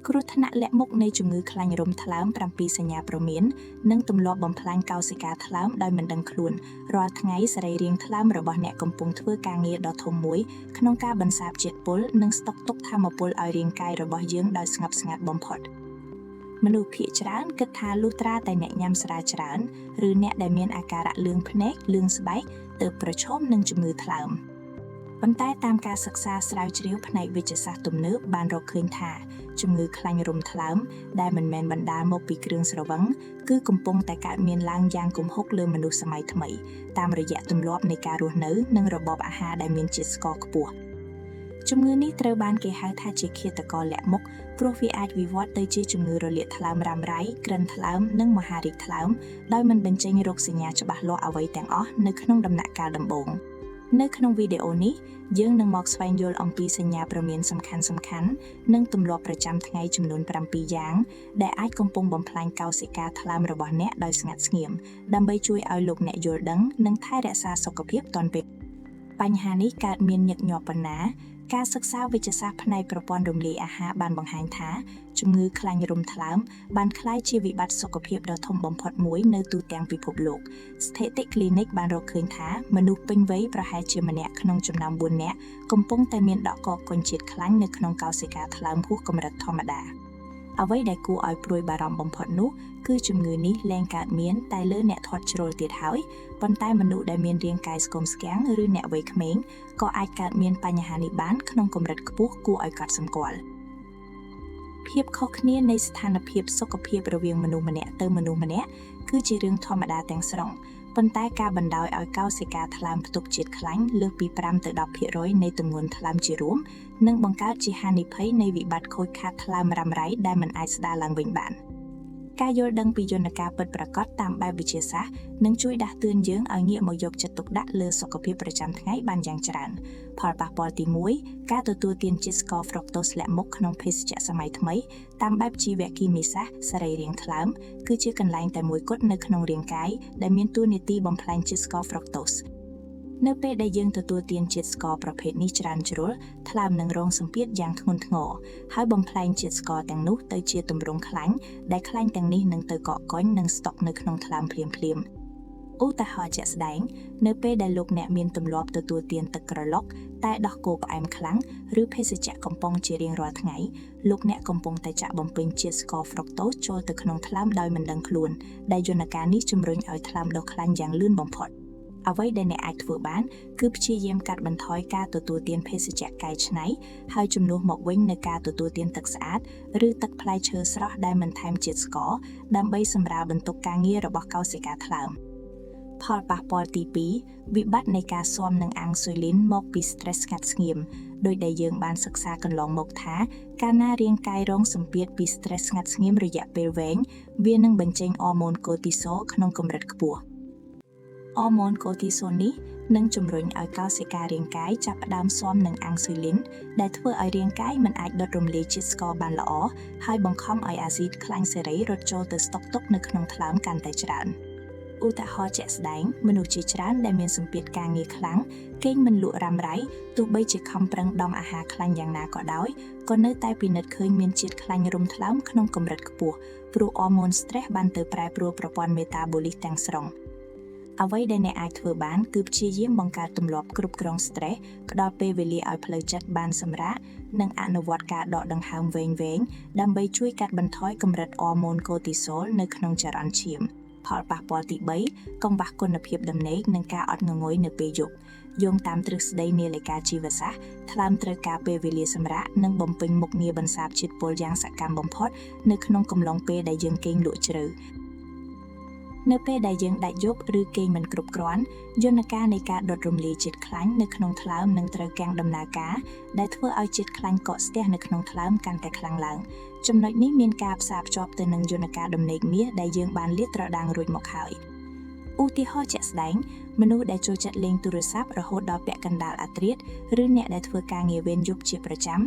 គ្រោះថ្នាក់លាក់មុខនៃជំងឺខ្លាញ់រោមថ្លើម7សញ្ញាព្រមាននិងទម្លាប់បំផ្លាញកោសិកាថ្លើមដោយមិនដឹងខ្លួនរាល់ថ្ងៃសរីរាង្គថ្លើមរបស់អ្នកកំពុងធ្វើការងារដ៏ធំមួយក្នុងការបន្សាបជាតិពុលនិងស្តុកទុកថាមពលឲ្យរាងកាយរបស់យើងដោយស្ងប់ស្ងាត់បំផុតមនុស្សភាគច្រើនគិតថាលុះត្រាតែអ្នកញ៉ាំស្រាច្រើនឬអ្នកដែលមានអាការៈលឿងភ្នែកលឿងស្បែកទើបប្រឈមនឹងជំងឺថ្លើមប៉ុន្តែតាមការសិក្សាស្រាវជ្រាវផ្នែកវេជ្ជសាស្ត្រទំនើបបានរកឃើញថាជំងឺខ្លាញ់រោមថ្លើមដែលមិនមែនបណ្ដាលមកពីគ្រឿងស្រវឹងគឺកំពុងតែកើតមានឡើងយ៉ាងគំហុកលើមនុស្សសម័យថ្មីតាមរយៈទម្លាប់នៃការរស់នៅនិងរបបអាហារដែលមានជាតិស្ករខ្ពស់ជំងឺនេះត្រូវបានគេហៅថាជាឃាតករលាក់មុខព្រោះវាអាចវិវត្តទៅជាជំងឺរលាកថ្លើមរ៉ាំរ៉ៃក្រិនថ្លើមនិងមហារីកថ្លើមដោយមិនបញ្ចេញរោគសញ្ញាច្បាស់លាស់អ្វីទាំងអស់នៅក្នុងដំណាក់កាលដំបូងនៅក្នុងវីដេអូនេះយើងនឹងមកស្វែងយល់អំពីសញ្ញាព្រមានសំខាន់ៗនិងទម្លាប់ប្រចាំថ្ងៃចំនួន7យ៉ាងដែលអាចកំពុងបំផ្លាញកោសិកាថ្លើមរបស់អ្នកដោយស្ងាត់ស្ងៀមដើម្បីជួយឲ្យលោកអ្នកយល់ដឹងនិងថែរក្សាសុខភាពទាន់ពេលបញ្ហានេះកើតមានញឹកញាប់ប៉ុណ្ណាការសិក្សាវេជ្ជសាស្ត្រផ្នែកប្រព័ន្ធរំលាយអាហារបានបង្ហាញថាជំងឺខ្លាញ់រោមថ្លើមបានក្លាយជាវិបត្តិសុខភាពដ៏ធំបំផុតមួយនៅទូទាំងពិភពលោកស្ថិតិគ្លីនិកបានរកឃើញថាមនុស្សពេញវ័យប្រហែលជាម្នាក់ក្នុងចំណោម4នាក់កំពុងតែមានដក់កកុញជាតិខ្លាញ់នៅក្នុងកោសិកាថ្លើមហួសកម្រិតធម្មតាអ្វីដែលគួរឲ្យព្រួយបារម្ភបំផុតនោះគឺជំងឺនេះលែងកើតមានតែលើអ្នកធាត់ជ្រុលទៀតហើយប៉ុន្តែមនុស្សដែលមានរាងកាយស្គមស្គាំងឬអ្នកវ័យក្មេងក៏អាចកើតមានបញ្ហានេះបានក្នុងកម្រិតខ្ពស់គួរឲ្យកត់សម្គាល់ភាពខុសគ្នានៃស្ថានភាពសុខភាពរវាងមនុស្សម្នាក់ទៅមនុស្សម្នាក់គឺជារឿងធម្មតាទាំងស្រុងប៉ុន្តែការបណ្ដោយឲ្យកោសិកាថ្លើមផ្ទុកជាតិខ្លាញ់លើសពី5ទៅ10%នៃទម្ងន់ថ្លើមជារួមនឹងបង្កើតជាហានិភ័យនៃវិបត្តិខូចខាតថ្លើមរ៉ាំរ៉ៃដែលមិនអាចស្ដារឡើងវិញបានការយល់ដឹងពីយន្តការពិតប្រាកដតាមបែបវិទ្យាសាស្ត្រនឹងជួយដាស់តឿនយើងឲ្យងាកមកយកចិត្តទុកដាក់លើសុខភាពប្រចាំថ្ងៃបានយ៉ាងច្រើនផលប៉ះពាល់ទី1ការទទួលទានជាតិស្ករហ្វ្រុកតូសលាក់មុខក្នុងភេសជ្ជៈសម័យថ្មីតាមបែបជីវគីមីសាស្ត្រសរីរាង្គថ្លើមគឺជាកន្លែងតែមួយគត់នៅក្នុងរាងកាយដែលមានតួនាទីបំផ្លាញជាតិស្ករហ្វ្រុកតូសនៅពេលដែលយើងទទួលទានជាតិស្ករប្រភេទនេះច្រើនជ្រុលថ្លើមនឹងរងសម្ពាធយ៉ាងធ្ងន់ធ្ងរហើយបំផ្លាញជាតិស្ករទាំងនោះទៅជាទម្រង់ខ្លាញ់ដែលខ្លាញ់ទាំងនេះនឹងទៅកកកុញនិងស្តុកនៅក្នុងថ្លើមភ្លាមឧទាហរណ៍ជាក់ស្ដែងនៅពេលដែលលោកអ្នកមានទម្លាប់ទទួលទានទឹកក្រឡុកតែដោះគោផ្អែមខ្លាំងឬភេសជ្ជៈកំប៉ុងជារៀងរាល់ថ្ងៃលោកអ្នកកំពុងតែចាក់បំពេញជាតិស្ករហ្វ្រុកតូសចូលទៅក្នុងថ្លើមដោយមិនដឹងខ្លួនដែលយន្តការនេះជំរុញឲ្យថ្លើមដុះខ្លាញ់យ៉ាងលឿនបំផុតអ្វីដែលអ្នកអាចធ្វើបានគឺព្យាយាមកាត់បន្ថយការទទួលទានភេសជ្ជៈកែច្នៃហើយជំនួសមកវិញនូវការទទួលទានទឹកស្អាតឬទឹកផ្លែឈើស្រស់ដែលមិនថែមជាតិស្ករដើម្បីសម្រាលបន្ទុកការងាររបស់កោសិកាថ្លើមផលប៉ះពាល់ទី2វិបត្តិនៃការស៊ាំនឹងអាំងស៊ុយលីនមកពី stress ស្ងាត់ស្ងៀមដោយដែលយើងបានសិក្សាកន្លងមកថាកាលណារាងកាយរងសម្ពាធពី stress ស្ងាត់ស្ងៀមរយៈពេលវែងវានឹងបញ្ចេញអរម៉ូនកូទីសូលក្នុងកម្រិតខ្ពស់អរម៉ូនកូទីសូលនេះនឹងជំរុញឲ្យកោសិការាងកាយចាប់ផ្ដើមស៊ាំនឹងអាំងស៊ុយលីនដែលធ្វើឲ្យរាងកាយមិនអាចដុតរំលាយជាតិស្ករបានល្អហើយបង្ខំឲ្យអាស៊ីតខ្លាញ់សេរីរត់ចូលទៅស្តុកទុកនៅក្នុងថ្លើមកាន់តែច្រើនឧទាហរណ៍ជាក់ស្ដែងមនុស្សជាច្រើនដែលមានសម្ពាធការងារខ្លាំងគេងមិនលក់រ៉ាំរ៉ៃទោះបីជាខំប្រឹងដំអាហារខ្លាញ់យ៉ាងណាក៏ដោយក៏នៅតែពិនិត្យឃើញមានជាតិខ្លាញ់រោមថ្លើមក្នុងកម្រិតខ្ពស់ព្រោះអរម៉ូន stress បានទៅប្រែប្រួលប្រព័ន្ធមេតាបូលីសទាំងស្រុងអ្វីដែលអ្នកអាចធ្វើបានគឺព្យាយាមបង្កើតទម្លាប់គ្រប់គ្រង stress ផ្ដល់ពេលវេលាឲ្យផ្លូវចិត្តបានសម្រាកនិងអនុវត្តការដកដង្ហើមវែងៗដើម្បីជួយកាត់បន្ថយកម្រិតអរម៉ូនកូទីសូលនៅក្នុងចរន្តឈាមផលប៉ះពាល់ទី3កង្វះគុណភាពដំណេកនិងការអត់ងងុយនៅពេលយប់យោងតាមទ្រឹស្ដីនាឡិកាជីវសាស្ត្រថ្លើមត្រូវការពេលវេលាសម្រាកនិងបំពេញមុខងារបន្សាបជាតិពុលយ៉ាងសកម្មបំផុតនៅក្នុងកំឡុងពេលដែលយើងគេងលក់ជ្រៅនៅពេលដែលយើងដាច់យប់ឬគេងមិនគ្រប់គ្រាន់យន្តការនៃការដុតរំលាយជាតិខ្លាញ់នៅក្នុងថ្លើមនឹងត្រូវកាំងដំណើរការដែលធ្វើឲ្យជាតិខ្លាញ់កកស្ទះនៅក្នុងថ្លើមកាន់តែខ្លាំងឡើងចំណុចនេះមានការផ្សារភ្ជាប់ទៅនឹងយន្តការដំណេកមាសដែលយើងបានលាតត្រដាងរួចមកហើយឧទាហរណ៍ជាក់ស្ដែងមនុស្សដែលចូលចិត្តលេងទូរស័ព្ទរហូតដល់ពាក់កណ្ដាលអាធ្រាត្រឬអ្នកដែលធ្វើការងារវេនយប់ជាប្រចាំ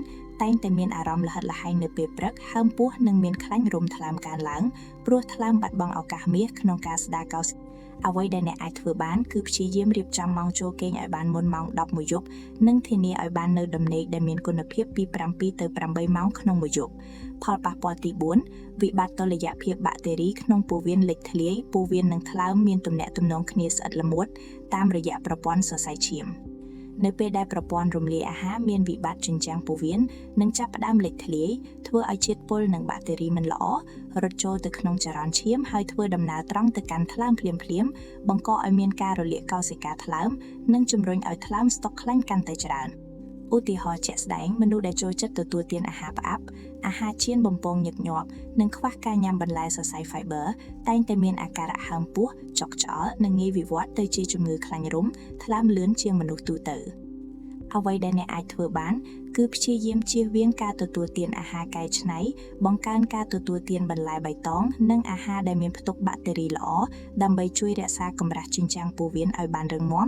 តែងតែមានអារម្មណ៍ល្ហិតល្ហែងនៅពេលព្រឹកហើមពោះនិងមានខ្លាញ់រោមថ្លើមកើនឡើងព្រោះថ្លើមបាត់បង់ឱកាសមាសក្នុងការស្ដារកោសិ អ្វីដែលអ្នកអាចធ្វើបានគឺព្យាយាមរៀបចំម៉ោងចូលគេងឲ្យបានមុនម៉ោង10 យប់និងធានាឲ្យបាននៅដំណេកដែលមានគុណភាពពី7 ទៅ 8 ម៉ោងក្នុងមួយយប់ផលប៉ះពាល់ទី4វិបត្តិតុល្យភាពបាក់តេរីក្នុងពោះវៀនលេចធ្លាយពោះវៀននិងថ្លើមមានទំនាក់ទំនងគ្នាស្អិតល្មួតតាមរយៈប្រព័ន្ធសរសៃឈាមនៅពេលដែលប្រព័ន្ធរំលាយអាហារមានវិបត្តិជញ្ជាំងពោះវៀននិងចាប់ផ្ដើមលេចធ្លាយធ្វើឲ្យជាតិពុលនិងបាក់តេរីមិនល្អរត់ចូលទៅក្នុងចរន្តឈាមហើយធ្វើដំណើរត្រង់ទៅកាន់ថ្លើមភ្លាមៗបង្កឲ្យមានការរលាកកោសិកាថ្លើមនិងជំរុញឲ្យថ្លើមស្តុកខ្លាញ់កាន់តែច្រើនឧទាហរណ៍ជាក់ស្ដែងមនុស្សដែលចូលចិត្តទទួលទានអាហារផ្អាប់អាហារជៀនបំពងញឹកញាប់និងខ្វះការញ៉ាំបន្លែសរសៃ fiber តែងតែមានអាការៈហើមពោះចុកច្អល់និងងាយវិវត្តទៅជាជំងឺខ្លាញ់រំថ្លើមលឿនជាងមនុស្សទូទៅអ្វីដែលអ្នកអាចធ្វើបានគឺព្យាយាមជៀសវាងការទទួលទានអាហារកែច្នៃបង្កើនការទទួលទានបន្លែបៃតងនិងអាហារដែលមានផ្ទុកបាក់តេរីល្អដើម្បីជួយរក្សាកម្រាស់ជញ្ជាំងពោះវៀនឲ្យបានរឹងមាំ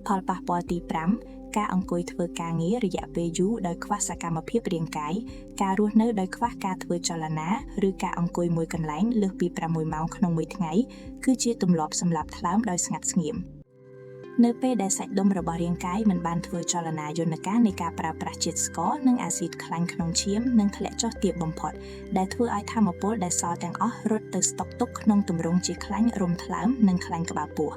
ផលប៉ះពាល់ទី5ការអង្គុយធ្វើការងាររយៈពេលយូរដោយខ្វះសកម្មភាពរាងកាយការរស់នៅដោយខ្វះការធ្វើចលនាឬការអង្គុយមួយកន្លែងលើសពី6ម៉ោងក្នុងមួយថ្ងៃគឺជាទម្លាប់សម្រាប់ថ្លើមដោយស្ងាត់ស្ងៀមនៅពេលដែលសាច់ដុំរបស់រាងកាយមិនបានធ្វើចលនាយន្តការនៃការប្រើប្រាស់ជាតិស្ករនិងអាស៊ីតខ្លាញ់ក្នុងឈាមនឹងធ្លាក់ចុះទាបបំផុតដែលធ្វើឲ្យថាមពលដែលសល់ទាំងអស់រត់ទៅស្តុកទុកក្នុងទម្រង់ជាខ្លាញ់រំថ្លើមនិងខ្លាញ់ក្បាលពោះ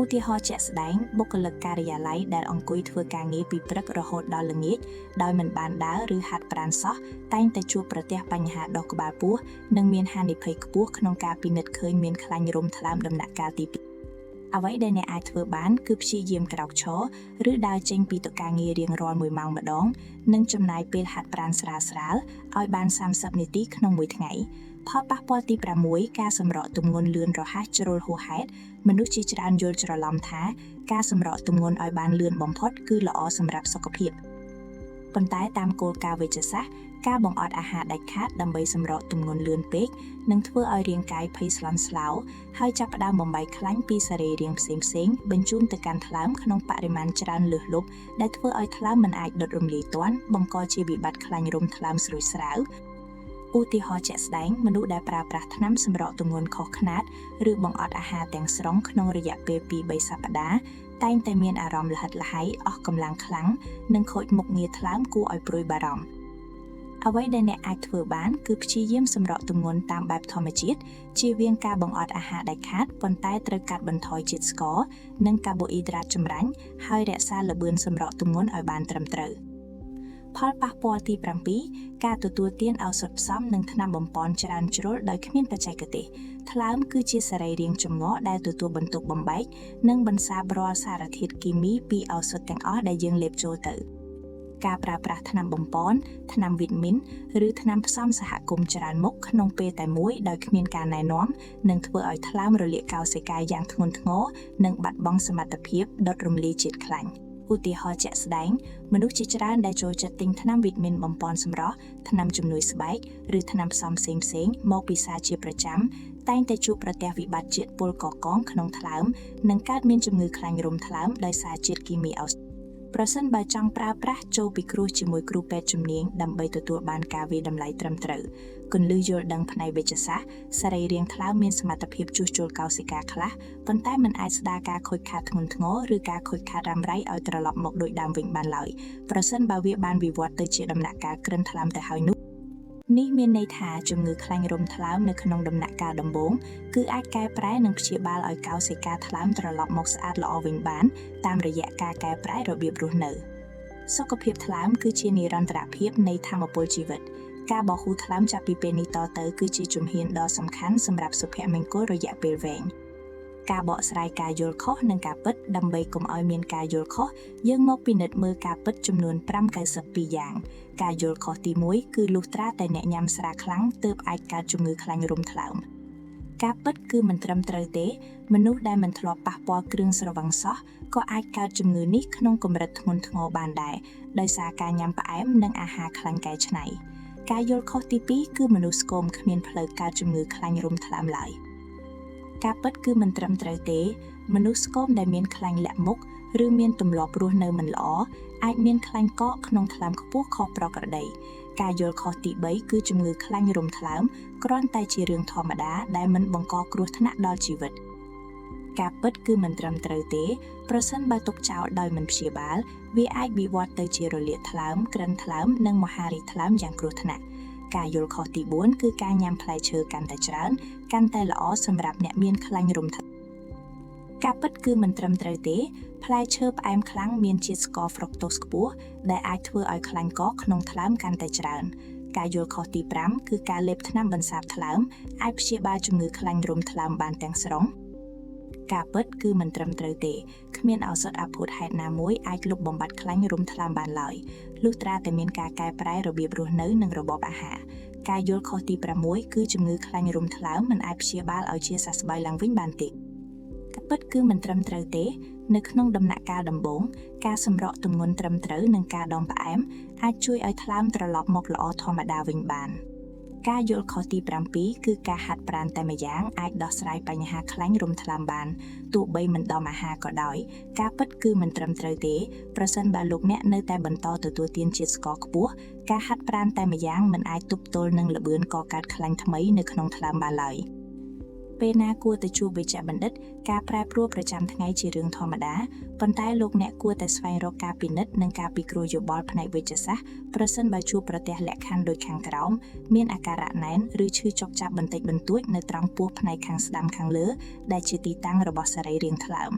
ឧទាហរណ៍ជាក់ស្ដែងបុគ្គលិកការិយាល័យដែលអង្គុយធ្វើការងារពីព្រឹករហូតដល់ល្ងាចដោយមិនបានដើរឬហាត់ប្រាណសោះតែងតែជួបប្រទះបញ្ហាដុសក្បាលពោះនិងមានហានិភ័យខ្ពស់ក្នុងការពិនិត្យឃើញមានខ្លាញ់រំថ្លើមដំណាក់កាលទី2អ្វីដែលអ្នកអាចធ្វើបានគឺព្យាយាមក្រោកឈរឬដើរចេញពីតុការងាររៀងរាល់1ម៉ោងម្ដងនិងចំណាយពេលហាត់ប្រាណស្រាលៗឲ្យបាន30នាទីក្នុងមួយថ្ងៃផលប៉ះពាល់ទី6ការសម្រកទម្ងន់លឿនរហ័សជ្រុលហួសហេតុមនុស្សជាច្រើនយល់ច្រឡំថាការសម្រកទម្ងន់ឲ្យបានលឿនបំផុតគឺល្អសម្រាប់សុខភាពប៉ុន្តែតាមគោលការណ៍វេជ្ជសាស្ត្រការបង្អត់អាហារដាច់ខាតដើម្បីសម្រកទម្ងន់លឿនពេកនឹងធ្វើឲ្យរាងកាយភ័យស្លន់ស្លោហើយចាប់ផ្ដើមបំបែកខ្លាញ់ពីសរីរាង្គផ្សេងៗបញ្ជូនទៅកាន់ថ្លើមក្នុងបរិមាណច្រើនលើសលប់ដែលធ្វើឲ្យថ្លើមមិនអាចដុតរំលាយទាន់បង្កជាវិបត្តិខ្លាញ់រំថ្លើមស្រួយស្រាវឧទាហរណ៍ជាក់ស្ដែងមនុស្សដែលប្រើប្រាស់ថ្នាំសម្រកទម្ងន់ខុសខ្នាតឬបង្អត់អាហារទាំងស្រុងក្នុងរយៈពេល 2-3 សប្តាហ៍តែងតែមានអារម្មណ៍ល្ហិតល្ហៃអស់កម្លាំងខ្លាំងនិងខូចមុខងារថ្លើមគួរឲ្យព្រួយបារម្ភអ្វីដែលអ្នកអាចធ្វើបានគឺព្យាយាមសម្រកទម្ងន់តាមបែបធម្មជាតិជៀសវាងការបង្អត់អាហារដាច់ខាតប៉ុន្តែត្រូវកាត់បន្ថយជាតិស្ករនិងកាបូអ៊ីដ្រាតចម្រាញ់ហើយរក្សាល្បឿនសម្រកទម្ងន់ឲ្យបានត្រឹមត្រូវផលប៉ះពាល់ទី7ការទទួលទានឱសថផ្សំនិងថ្នាំបំប៉នច្រើនជ្រុលដោយគ្មានបច្ចេកទេសថ្លើមគឺជាសរីរាង្គចម្ងល់ដែលទទួលបន្ទុកបំបែកនិងបន្សាបរាល់សារធាតុគីមីពីឱសថទាំងអស់ដែលយើងលេបចូលទៅការប្រើប្រាស់ថ្នាំបំប៉នថ្នាំវីតាមីនឬថ្នាំផ្សំសហគមន៍ច្រើនមុខក្នុងពេលតែមួយដោយគ្មានការណែនាំនឹងធ្វើឲ្យថ្លើមរលាកកោសិកាយ៉ាងធ្ងន់ធ្ងរនិងបាត់បង់សមត្ថភាពដុតរំលាយជាតិខ្លាញ់ឧទាហរណ៍ជាក់ស្ដែងមនុស្សជាច្រើនដែលចូលចិត្តទិញថ្នាំវីតាមីនបំប៉នសម្រស់ថ្នាំជំនួយស្បែកឬថ្នាំផ្សំផ្សេងៗមកពិសាជាប្រចាំតែងតែជួបប្រទះវិបត្តិជាតិពុលកកងក្នុងថ្លើមនិងកើតមានជំងឺខ្លាញ់រំថ្លើមដោយសារជាតិគីមីឱសថប្រសិនបើចង់ប្រើប្រាស់ចូលពិគ្រោះជាមួយគ្រូពេទ្យជំនាញដើម្បីទទួលបានការវាយតម្លៃត្រឹមត្រូវគន្លឹះយល់ដឹងផ្នែកវេជ្ជសាស្ត្រសរីរាង្គថ្លើមមានសមត្ថភាពជួសជុលកោសិកាខ្លះប៉ុន្តែมันអាចស្ដារការខូចខាតធ្ងន់ធ្ងរឬការខូចខាតរ៉ាំរ៉ៃឲ្យត្រឡប់មកដូចដើមវិញបានឡើយប្រសិនបើវាបានវិវត្តទៅជាដំណាក់កាលក្រិនថ្លើមទៅហើយនោះនេះមានន័យថាជំងឺខ្លាញ់រំថ្លើមនៅក្នុងដំណាក់កាលដំបូងគឺអាចកែប្រែនិងព្យាបាលឲ្យកោសិកាថ្លើមត្រឡប់មកស្អាតល្អវិញបានតាមរយៈការកែប្រែរបៀបរស់នៅសុខភាពថ្លើមគឺជានិរន្តរភាពនៃថាមពលជីវិតការបោះហូរថ្លើមចាប់ពីពេលនេះតទៅគឺជាជំហានដ៏សំខាន់សម្រាប់សុភមង្គលរយៈពេលវែងការបកស្រាយការយល់ខុសនិងការពិតដើម្បីកុំឲ្យមានការយល់ខុសយើងមកពិនិត្យមើលការពិតចំនួន592យ៉ាងការយល់ខុសទី1គឺលុះត្រាតែអ្នកញ៉ាំស្រាខ្លាំងទើបអាចកើតជំងឺខ្លាញ់រំថ្លើមការពិតគឺមិនត្រឹមត្រូវទេមនុស្សដែលមិនធ្លាប់ប៉ះពាល់គ្រឿងស្រវឹងសោះក៏អាចកើតជំងឺនេះក្នុងកម្រិតធ្ងន់ធ្ងរបានដែរដោយសារការញ៉ាំផ្អែមនិងអាហារខ្លាញ់កែច្នៃការយល់ខុសទី2គឺមនុស្សស្គមគ្មានផ្លូវកើតជំងឺខ្លាញ់រំថ្លើមឡើយការពិតគឺមិនត្រឹមត្រូវទេមនុស្សស្គមដែលមានខ្លាញ់លាក់មុខឬមានទម្លាប់រស់នៅមិនល្អអាចមានខ្លាញ់កកក្នុងថ្លើមខ្ពស់ខុសប្រក្រតីការយល់ខុសទី3គឺជំងឺខ្លាញ់រំថ្លើមគ្រាន់តែជារឿងធម្មតាដែលមិនបង្កគ្រោះថ្នាក់ដល់ជីវិត ការពិតគឺមិនត្រឹមត្រូវទេប្រសិនបើទុកចោលដោយមិនព្យាបាលវាអាចវិវត្តទៅជារលាកថ្លើមក្រិនថ្លើមនិងមហារីកថ្លើមយ៉ាងគ្រោះថ្នាក់ការយល់ខុសទី4គឺការញ៉ាំផ្លែឈើកាន់តែច្រើនកាន់តែល្អសម្រាប់អ្នកមានខ្លាញ់រំការពិតគឺមិនត្រឹមត្រូវទេផ្លែឈើផ្អែមខ្លាំងមានជាតិស្ករហ្វ្រុកតូសខ្ពស់ដែលអាចធ្វើឲ្យខ្លាញ់កក្នុងថ្លើមកាន់តែច្រើនការយល់ខុសទី5គឺការលេបថ្នាំបន្សាបថ្លើមអាចព្យាបាលជំងឺខ្លាញ់រំថ្លើមបានទាំងស្រុងការពិតគឺមិនត្រឹមត្រូវទេគ្មានឱសថអាភូតហេតុណាមួយអាចលុបបំបាត់ខ្លាញ់រំថ្លើមបានឡើយលុះត្រាតែមានការកែប្រែរបៀបរស់នៅនិងរបបអាហារការយល់ខុសទី6គឺជំងឺខ្លាញ់រំថ្លើមមិនអាចព្យាបាលឲ្យជាសះស្បើយឡើងវិញបានទេការពិតគឺមិនត្រឹមត្រូវទេនៅក្នុងដំណាក់កាលដំបូងការសម្រកទម្ងន់ត្រឹមត្រូវនិងការដុំផ្អែមអាចជួយឲ្យថ្លើមត្រឡប់មកល្អធម្មតាវិញបានការយល់ខុសទី7គឺការហាត់ប្រាណតែម្យ៉ាងអាចដោះស្រាយបញ្ហាខ្លាញ់រំថ្លើមបានទោះបីមិនដុំអាហារក៏ដោយការពិតគឺមិនត្រឹមត្រូវទេប្រសិនបើលោកអ្នកនៅតែបន្តទទួលទានជាតិស្ករខ្ពស់ការហាត់ប្រាណតែម្យ៉ាងមិនអាចទប់ទល់នឹងល្បឿនកកើតខ្លាញ់ថ្មីនៅក្នុងថ្លើមបានឡើយពេលណាគួរទៅជួបវេជ្ជបណ្ឌិតការប្រែប្រួលប្រចាំថ្ងៃជារឿងធម្មតាប៉ុន្តែលោកអ្នកគួរតែស្វែងរកការពិនិត្យនិងការពិគ្រោះយោបល់ផ្នែកវេជ្ជសាស្ត្រប្រសិនបើជួបប្រទះលក្ខខណ្ឌដូចខាងក្រោមមានអាការៈណែនឬឈឺចុកចាប់បន្តិចបន្តួចនៅត្រង់ពោះផ្នែកខាងស្ដាំខាងលើដែលជាទីតាំងរបស់សរីរាង្គថ្លើម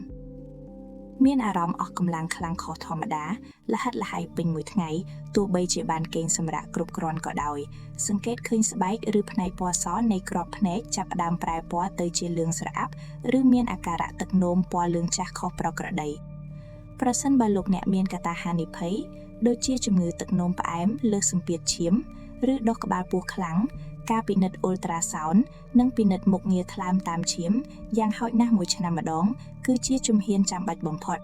មានអារម្មណ៍អស់កម្លាំងខ្លាំងខុសធម្មតាលហិតលហៃពេញមួយថ្ងៃទោះបីជាបានគេងសម្រាកគ្រប់គ្រាន់ក៏ដោយសង្កេតឃើញស្បែកឬផ្នែកពណ៌សនៃក្របភ្នែកចាប់ផ្ដើមប្រែពណ៌ទៅជាលឿងស្រអាប់ឬមានអាការៈទឹកនោមពណ៌លឿងចាស់ខុសប្រក្រតីប្រសិនបើលោកអ្នកមានកត្តាហានិភ័យដូចជាជំងឺទឹកនោមផ្អែមលើសសម្ពាធឈាមឬដុសក្បាលពោះខ្លាំងការពិនិត្យអ៊ុលត្រាសោននិងពិនិត្យមុខងារថ្លើមតាមឈាមយ៉ាងហោចណាស់មួយឆ្នាំម្ដងគឺជាជំហានចាំបាច់បំផុត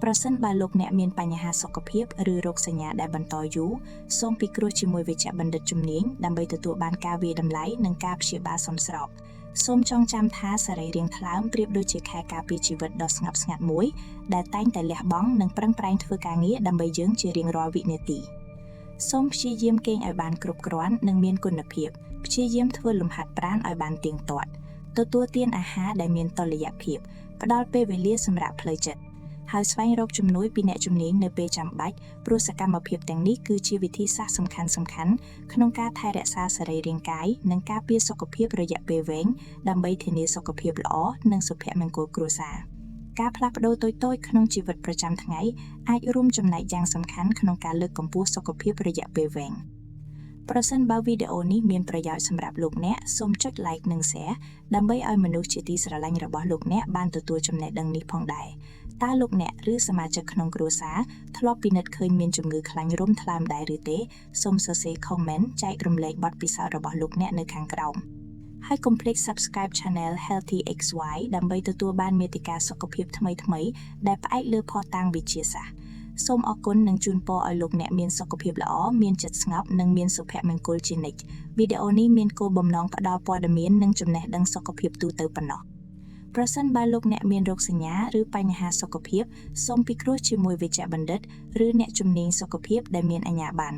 ប្រសិនបើលោកអ្នកមានបញ្ហាសុខភាពឬរោគសញ្ញាដែលបន្តយូរសូមពិគ្រោះជាមួយវេជ្ជបណ្ឌិតជំនាញដើម្បីទទួលបានការវាយតម្លៃនិងការព្យាបាលសមស្របសូមចងចាំថាសរីរាង្គថ្លើមប្រៀបដូចជាខែការពារជីវិតដ៏ស្ងប់ស្ងាត់មួយដែលតែងតែលះបង់និងប្រឹងប្រែងធ្វើការងារដើម្បីយើងជារៀងរាល់វិនាទីសូមព្យាយាមគេងឲ្យបានគ្រប់គ្រាន់និងមានគុណភាពព្យាយាមធ្វើលំហាត់ប្រាណឲ្យបានទៀងទាត់ទទួលទានអាហារដែលមានតុល្យភាពផ្ដល់ពេលវេលាសម្រាប់ផ្លូវចិត្តហើយស្វែងរកជំនួយពីអ្នកជំនាញនៅពេលចាំបាច់ព្រោះសកម្មភាពទាំងនេះគឺជាវិធីសាស្ត្រសំខាន់ៗក្នុងការថែរក្សាសរីរាង្គកាយនិងការពារសុខភាពរយៈពេលវែងដើម្បីធានាសុខភាពល្អនិងសុភមង្គលគ្រួសារការផ្លាស់ប្ដូរតូចៗក្នុងជីវិតប្រចាំថ្ងៃអាចរួមចំណែកយ៉ាងសំខាន់ក្នុងការលើកកម្ពស់សុខភាពរយៈពេលវែងប្រសិនបើវីដេអូនេះមានប្រយោជន៍សម្រាប់លោកអ្នកសូមចុច like និង share ដើម្បីឲ្យមនុស្សជាទីស្រឡាញ់របស់លោកអ្នកបានទទួលចំណេះដឹងនេះផងដែរតើលោកអ្នកឬសមាជិកក្នុងគ្រួសារធ្លាប់ពិនិត្យឃើញមានជំងឺខ្លាញ់រំថ្លើមដែរឬទេសូមសរសេរ comment ចែករំលែកបទពិសោធន៍របស់លោកអ្នកនៅខាងក្រោមហើយកុំភ្លេច subscribe channel Healthy XY ដើម្បីទទួលបានមាតិកាសុខភាពថ្មីៗដែលផ្អែកលើភស្តុតាងវិទ្យាសាស្ត្រសូមអរគុណនិងជូនពរឲ្យលោកអ្នកមានសុខភាពល្អមានចិត្តស្ងប់និងមានសុភមង្គលជានិច្ចវីដេអូនេះមានគោលបំណងផ្ដល់ព័ត៌មាននិងចំណេះដឹងសុខភាពទូទៅប៉ុណ្ណោះប្រសិនបើលោកអ្នកមានរោគសញ្ញាឬបញ្ហាសុខភាពសូមពិគ្រោះជាមួយវេជ្ជបណ្ឌិតឬអ្នកជំនាញសុខភាពដែលមានអាជ្ញាប័ណ្ណ